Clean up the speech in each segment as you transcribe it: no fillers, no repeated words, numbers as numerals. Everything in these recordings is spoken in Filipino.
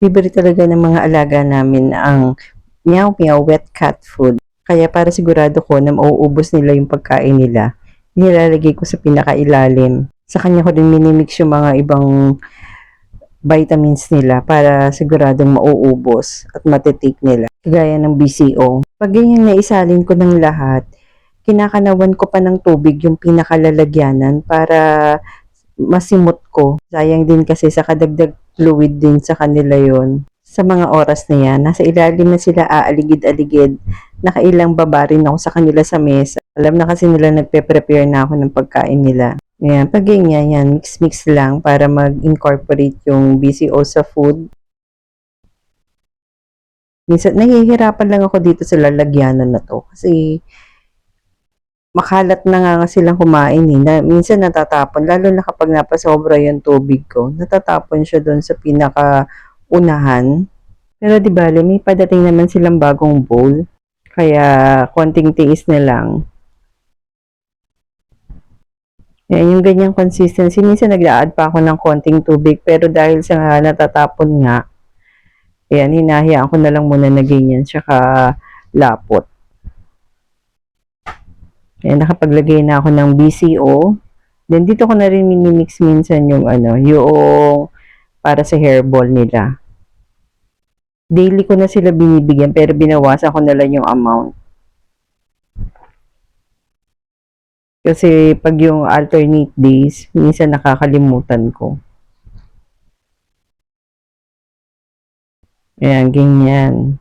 Favorite talaga ng mga alaga namin ang Meow Meow wet cat food. Kaya para sigurado ko na mauubos nila yung pagkain nila, nilalagay ko sa pinakailalim. Sa kanya ko din minimix yung mga ibang vitamins nila para siguradong mauubos at matitake nila. Kagaya ng BCO. Pag ganyan naisalin ko ng lahat, kinakanawan ko pa ng tubig yung pinakalalagyanan para masimot ko. Sayang din kasi sa kadagdag fluid din sa kanila yon. Sa mga oras na yan, nasa ilalim na sila aaligid-aligid. Nakailang baba rin ako sa kanila sa mesa. Alam na kasi nila nagpe-prepare na ako ng pagkain nila. Ayan, pag ganyan, yan, mix-mix lang para mag-incorporate yung BCO sa food. Minsan, nahihirapan lang ako dito sa lalagyanan na to. Kasi, makalat na nga silang kumain eh. Minsan natatapon, lalo na kapag napasobra yung tubig ko. Natatapon siya doon sa pinaka-unahan. Pero di bale, may padating naman silang bagong bowl. Kaya, konting tiis na lang. Yan, yung ganyang consistency. Minsan nag-a-add pa ako ng konting tubig. Pero dahil sa natatapon nga, ayan, hinahayaan ko na lang muna na ganyan. Tsaka lapot. Ayan, nakapaglagay na ako ng BCO. Then, dito ko na rin minimix minsan yung yung para sa hairball nila. Daily ko na sila binibigyan, pero binawasan ko na lang yung amount. Kasi, pag yung alternate days, minsan nakakalimutan ko. Ayan, ganyan.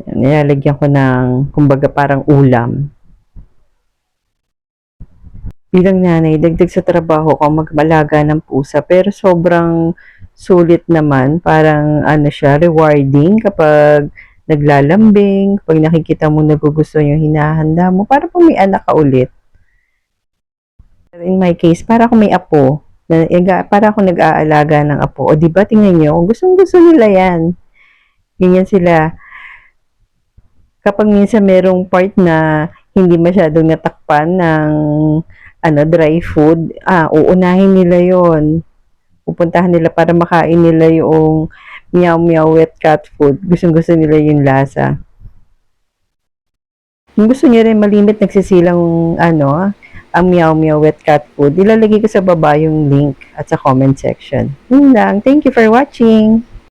Nilalagyan ko ng, kumbaga parang ulam. Bilang nanay, dagdag sa trabaho ko mag-alaga ng pusa, pero sobrang sulit naman, parang siya, rewarding kapag naglalambing, pag nakikita mo nagugustuhan yung hinahanda mo, para po may anak ka ulit. In my case, para ako may apo, para ako nag-aalaga ng apo. O diba, tingnan nyo, gustong-gusto nila yan. Ganyan sila. Kapag minsan merong part na hindi masyadong natakpan ng dry food, uunahin nila yon. Pupuntahan nila para makain nila yung Meow Meow wet cat food. Gustong-gusto nila yung lasa. Kung gusto niyo rin malimit nagsisilang ang Meow Meow wet cat food, ilalagay ko sa baba yung link at sa comment section. Yun lang. Thank you for watching!